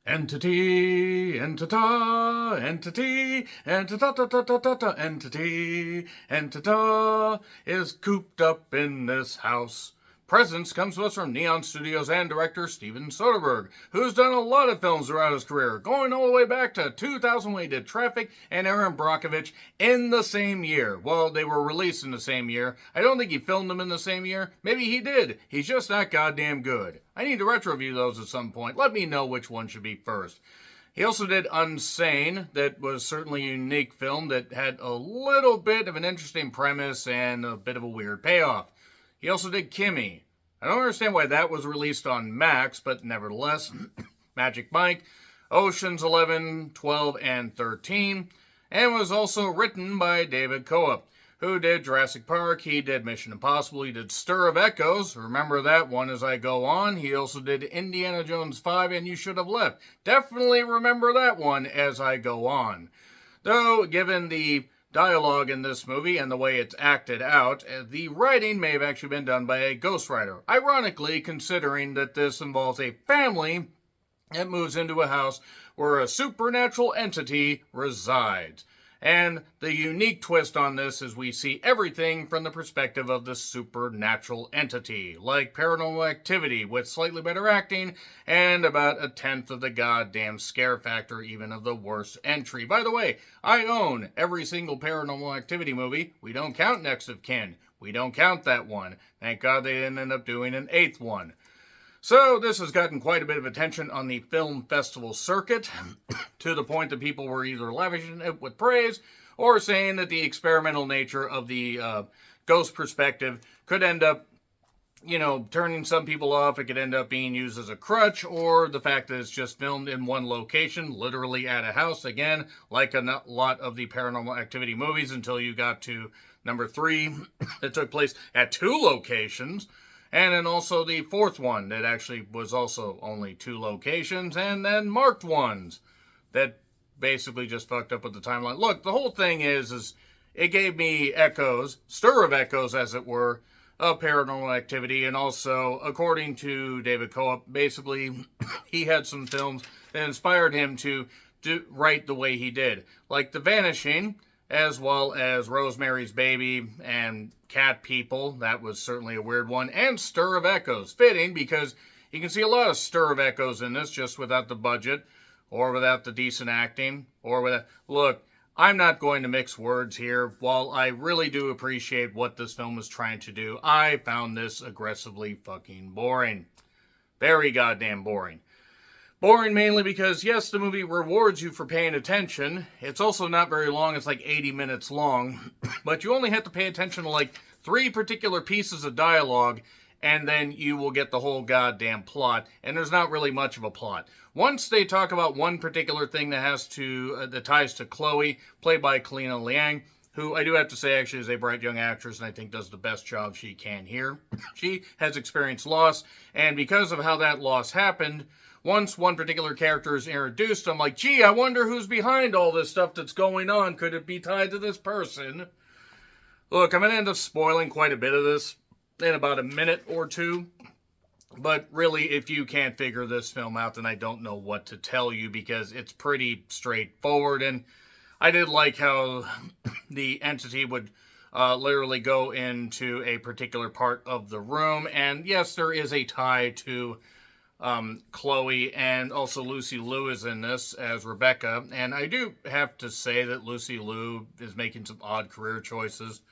Entity, entita, entity, entita, entity, entita is cooped up in this house. Presence comes to us from Neon Studios and director Steven Soderbergh, who's done a lot of films throughout his career, going all the way back to 2000 when he did Traffic and Aaron Brockovich in the same year. Well, they were released in the same year. I don't think he filmed them in the same year. Maybe he did. He's just not goddamn good. I need to retro review those at some point. Let me know which one should be first. He also did Unsane, that was certainly a unique film that had a little bit of an interesting premise and a bit of a weird payoff. He also did Kimmy. I don't understand why that was released on Max, but nevertheless, Magic Mike, Oceans 11, 12, and 13, and was also written by David Koepp, who did Jurassic Park. He did Mission Impossible. He did Stir of Echoes. Remember that one as I go on. He also did Indiana Jones 5 and You Should Have Left. Definitely remember that one as I go on. Though, given the dialogue in this movie and the way it's acted out, the writing may have actually been done by a ghostwriter. Ironically, considering that this involves a family that moves into a house where a supernatural entity resides. And the unique twist on this is we see everything from the perspective of the supernatural entity, like Paranormal Activity with slightly better acting and about a tenth of the goddamn scare factor even of the worst entry. By the way, I own every single Paranormal Activity movie. We don't count Next of Kin. We don't count that one. Thank God they didn't end up doing an 8th one. So this has gotten quite a bit of attention on the film festival circuit, to the point that people were either lavishing it with praise or saying that the experimental nature of the ghost perspective could end up, turning some people off. It could end up being used as a crutch, or the fact that it's just filmed in one location, literally at a house, again, like a lot of the Paranormal Activity movies, until you got to number 3 that took place at 2 locations. And then also the 4th one that actually was also only 2 locations, and then marked ones that basically just fucked up with the timeline. Look, the whole thing is it gave me echoes, stir of echoes as it were, of Paranormal Activity. And also, according to David Koepp, basically he had some films that inspired him to write the way he did. Like The Vanishing, as well as Rosemary's Baby and Cat People. That was certainly a weird one. And Stir of Echoes. Fitting, because you can see a lot of Stir of Echoes in this, just without the budget, or without the decent acting, or without... Look, I'm not going to mix words here. While I really do appreciate what this film was trying to do, I found this aggressively fucking boring. Very goddamn boring. Boring mainly because, yes, the movie rewards you for paying attention. It's also not very long. It's like 80 minutes long. But you only have to pay attention to like 3 particular pieces of dialogue, and then you will get the whole goddamn plot. And there's not really much of a plot. Once they talk about one particular thing that ties to Chloe, played by Kalina Liang, who I do have to say actually is a bright young actress and I think does the best job she can here. She has experienced loss, and because of how that loss happened, once one particular character is introduced, I'm like, gee, I wonder who's behind all this stuff that's going on. Could it be tied to this person? Look, I'm going to end up spoiling quite a bit of this in about a minute or 2. But really, if you can't figure this film out, then I don't know what to tell you, because it's pretty straightforward. And I did like how the entity would literally go into a particular part of the room. And yes, there is a tie to Chloe, and also Lucy Liu is in this as Rebecca. And I do have to say that Lucy Liu is making some odd career choices.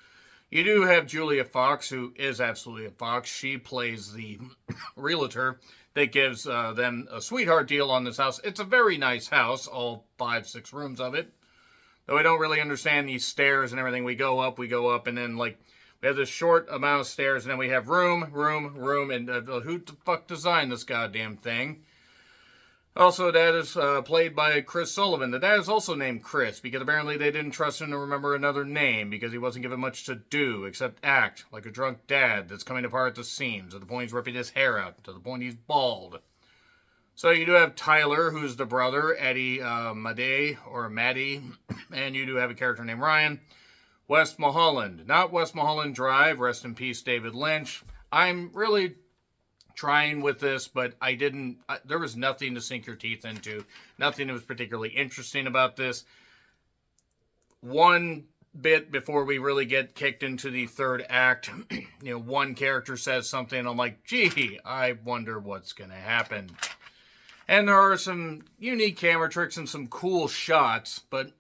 You do have Julia Fox, who is absolutely a fox. She plays the realtor that gives them a sweetheart deal on this house. It's a very nice house, all 5-6 rooms of it. Though I don't really understand these stairs and everything. We go up, and then like we have this short amount of stairs, and then we have room, and who the fuck designed this goddamn thing? Also, that is played by Chris Sullivan. The dad is also named Chris, because apparently they didn't trust him to remember another name, because he wasn't given much to do, except act like a drunk dad that's coming apart at the seams, to the point he's ripping his hair out, to the point he's bald. So you do have Tyler, who's the brother, Eddie Maddie, and you do have a character named Ryan. West Mulholland, not West Mulholland Drive, rest in peace David Lynch. I'm really trying with this, but there was nothing to sink your teeth into. Nothing that was particularly interesting about this. One bit before we really get kicked into the third act, one character says something, and I'm like, gee, I wonder what's going to happen. And there are some unique camera tricks and some cool shots, but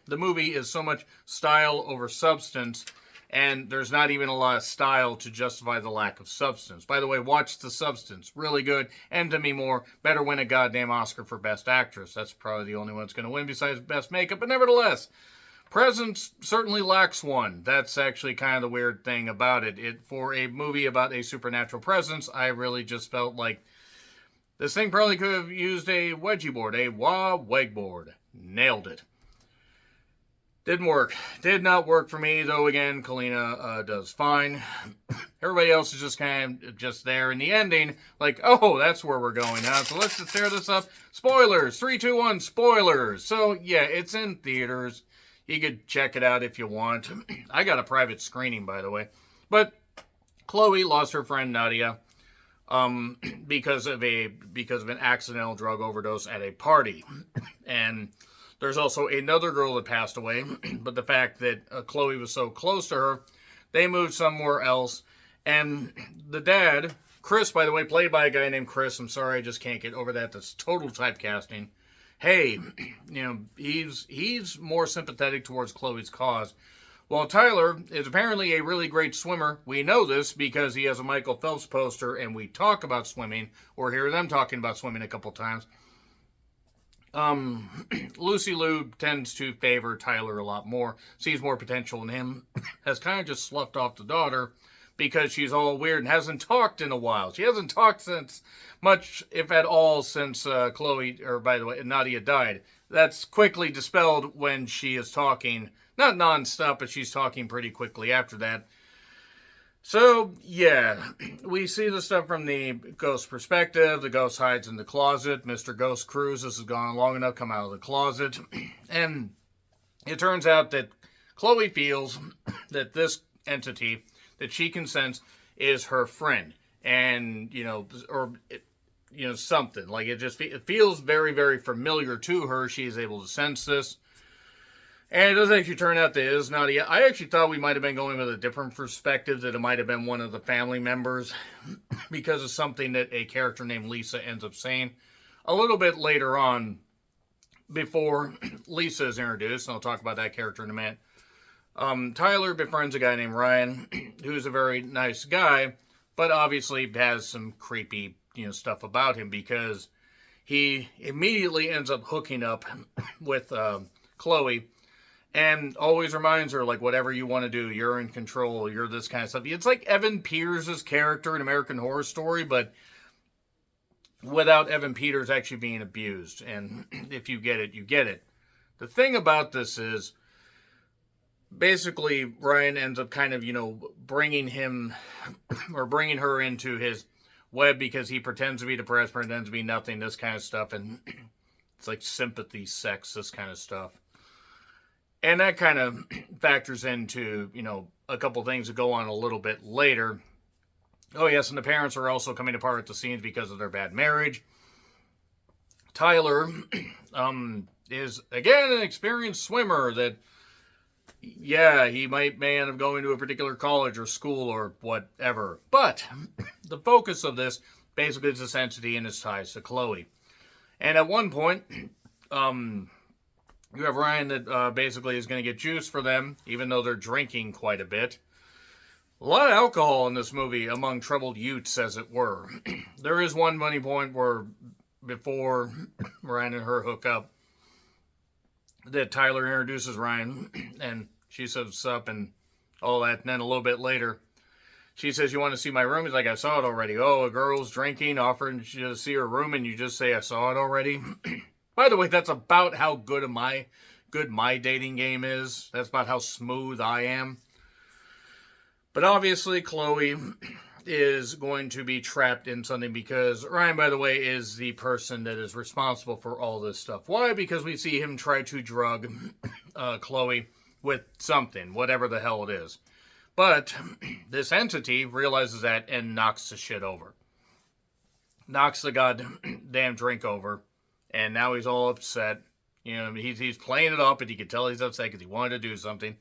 the movie is so much style over substance, and there's not even a lot of style to justify the lack of substance. By the way, watch The Substance. Really good. And Demi Moore better win a goddamn Oscar for Best Actress. That's probably the only one that's going to win besides Best Makeup, but nevertheless, Presence certainly lacks one. That's actually kind of the weird thing about it. For a movie about a supernatural presence, I really just felt like this thing probably could have used a wedgie board, a wah-weg board. Nailed it. Didn't work. Did not work for me, though again, Kalina does fine. Everybody else is just kind of just there in the ending, like, oh, that's where we're going now, so let's just tear this up. Spoilers! 3, 2, 1, spoilers! So, yeah, it's in theaters. You could check it out if you want. I got a private screening, by the way. But Chloe lost her friend Nadia because of an accidental drug overdose at a party. And there's also another girl that passed away. But the fact that Chloe was so close to her, they moved somewhere else. And the dad, Chris, by the way, played by a guy named Chris. I'm sorry, I just can't get over that. That's total typecasting. Hey, he's more sympathetic towards Chloe's cause. While Tyler is apparently a really great swimmer. We know this because he has a Michael Phelps poster and we talk about swimming, or hear them talking about swimming a couple times. Lucy Liu tends to favor Tyler a lot more, sees more potential in him, has kind of just sloughed off the daughter because she's all weird and hasn't talked in a while. She hasn't talked since much, if at all, since Nadia died. That's quickly dispelled when she is talking, not nonstop, but she's talking pretty quickly after that. So, yeah, we see the stuff from the ghost perspective. The ghost hides in the closet. Mr. Ghost Cruise, this has gone long enough, come out of the closet. And it turns out that Chloe feels that this entity that she can sense is her friend. And, something. Like, it feels very, very familiar to her. She is able to sense this. And it does actually turn out that it is Nadia. I actually thought we might have been going with a different perspective, that it might have been one of the family members because of something that a character named Lisa ends up saying a little bit later on before Lisa is introduced. And I'll talk about that character in a minute. Tyler befriends a guy named Ryan, who's a very nice guy, but obviously has some creepy, stuff about him because he immediately ends up hooking up with Chloe and always reminds her, like, whatever you want to do, you're in control, you're this kind of stuff. It's like Evan Peters' character in American Horror Story, but without Evan Peters actually being abused. And if you get it, you get it. The thing about this is, basically, Ryan ends up kind of, bringing him or bringing her into his web because he pretends to be depressed, pretends to be nothing, this kind of stuff. And it's like sympathy, sex, this kind of stuff. And that kind of factors into, a couple things that go on a little bit later. Oh, yes, and the parents are also coming apart at the scenes because of their bad marriage. Tyler is, again, an experienced swimmer that, yeah, he may end up going to a particular college or school or whatever. But the focus of this basically is this entity and its ties to Chloe. And at one point, you have Ryan that basically is going to get juice for them, even though they're drinking quite a bit. A lot of alcohol in this movie among troubled youths, as it were. There is one funny point where, before Ryan and her hook up, that Tyler introduces Ryan, and she says, "What's up?" and all that. And then a little bit later, she says, "You want to see my room?" He's like, "I saw it already." "Oh, a girl's drinking, offering to see her room, and you just say, 'I saw it already'?" By the way, that's about how good my dating game is. That's about how smooth I am. But obviously, Chloe is going to be trapped in something because Ryan, by the way, is the person that is responsible for all this stuff. Why? Because we see him try to drug Chloe with something, whatever the hell it is. But this entity realizes that and knocks the shit over. knocks the goddamn drink over, and now he's all upset. You know, he's playing it up, and you can tell he's upset because he wanted to do something.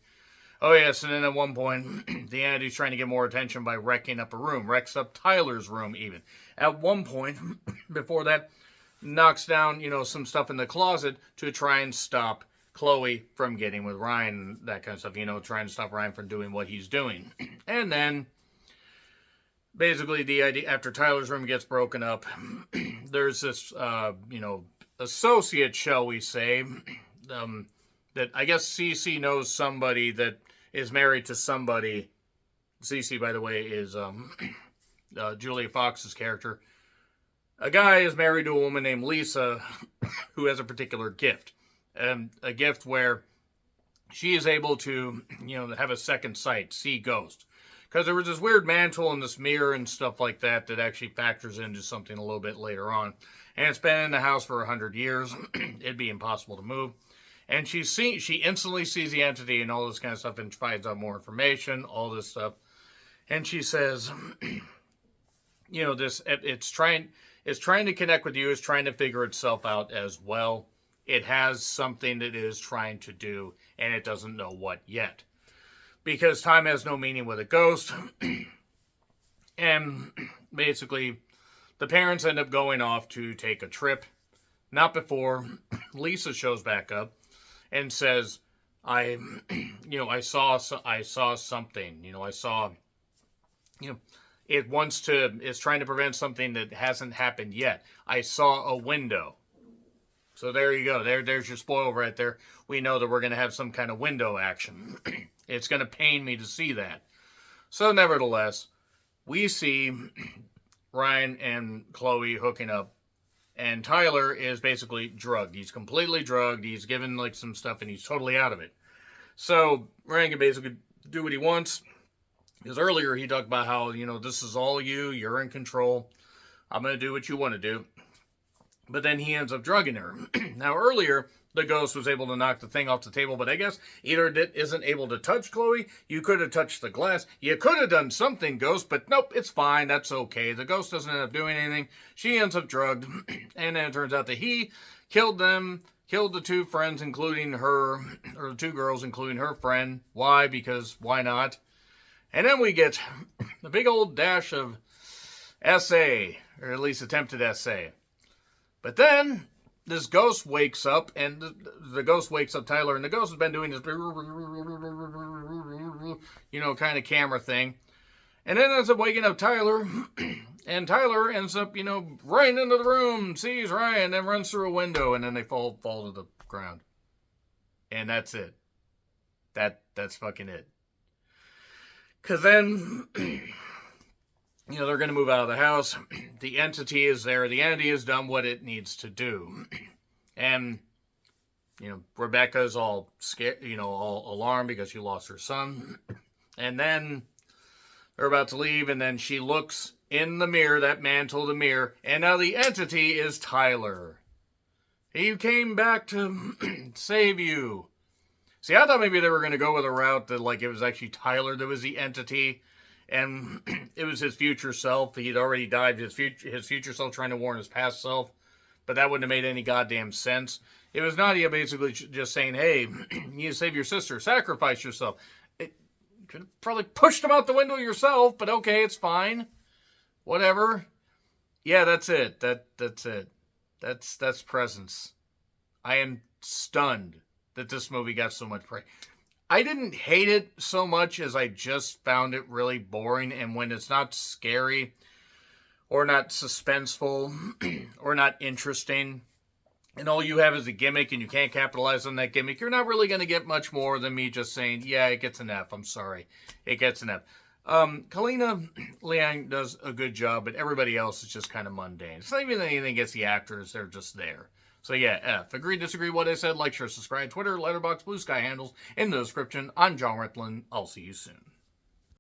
Oh, yes, and then at one point, the entity's trying to get more attention by wrecking up a room. Wrecks up Tyler's room, even. At one point, before that, knocks down, some stuff in the closet to try and stop Chloe from getting with Ryan, that kind of stuff, trying to stop Ryan from doing what he's doing. And then, basically, the idea, after Tyler's room gets broken up, there's this, associate, shall we say, that I guess Cece knows somebody that is married to somebody. Cece, by the way, is Julia Fox's character. A guy is married to a woman named Lisa who has a particular gift. A gift where she is able to, have a second sight, see ghosts. Because there was this weird mantle in this mirror and stuff like that actually factors into something a little bit later on. And it's been in the house for 100 years. It'd be impossible to move. And she instantly sees the entity and all this kind of stuff and finds out more information, all this stuff. And she says, it's trying to connect with you, it's trying to figure itself out as well. It has something that it is trying to do, and it doesn't know what yet. Because time has no meaning with a ghost. And basically, the parents end up going off to take a trip. Not before Lisa shows back up and says, I saw something. It's trying to prevent something that hasn't happened yet. I saw a window. So there you go. There's your spoil right there. We know that we're going to have some kind of window action. It's going to pain me to see that. So nevertheless, we see Ryan and Chloe hooking up. And Tyler is basically drugged. He's completely drugged. He's given some stuff and he's totally out of it. So Ryan can basically do what he wants. Because earlier he talked about how, this is all you. You're in control. I'm going to do what you want to do. But then he ends up drugging her. Now, earlier, the ghost was able to knock the thing off the table, but I guess either it isn't able to touch Chloe, you could have touched the glass, you could have done something, ghost, but nope, it's fine, that's okay. The ghost doesn't end up doing anything. She ends up drugged, and then it turns out that he killed them, killed the two friends, including her, or the two girls, including her friend. Why? Because why not? And then we get the big old dash of essay, or at least attempted essay. But then, this ghost wakes up, and the ghost wakes up Tyler, and the ghost has been doing this, kind of camera thing. And then ends up waking up Tyler, and Tyler ends up, running into the room, sees Ryan, and runs through a window, and then they fall to the ground. And that's it. That's fucking it. Because then... they're going to move out of the house. The entity is there. The entity has done what it needs to do. And, Rebecca's all scared, all alarmed because she lost her son. And then they're about to leave, and then she looks in the mirror, that mantle, the mirror, and now the entity is Tyler. He came back to save you. See, I thought maybe they were going to go with a route that, it was actually Tyler that was the entity. And it was his future self. He'd already died. His future self trying to warn his past self. But that wouldn't have made any goddamn sense. It was Nadia basically just saying, hey, you need to save your sister. Sacrifice yourself. It could have probably pushed him out the window yourself. But okay, it's fine. Whatever. Yeah, that's it. That's it. That's presence. I am stunned that this movie got so much praise. I didn't hate it so much as I just found it really boring. And when it's not scary or not suspenseful or not interesting, and all you have is a gimmick and you can't capitalize on that gimmick, you're not really going to get much more than me just saying, yeah, it gets an F. I'm sorry. It gets an F. Kalina Liang does a good job, but everybody else is just kind of mundane. It's not even anything against the actors. They're just there. So yeah, F. Agree, disagree, what I said, like, share, subscribe, Twitter, Letterboxd, Blue Sky handles in the description. I'm John Ritlin. I'll see you soon.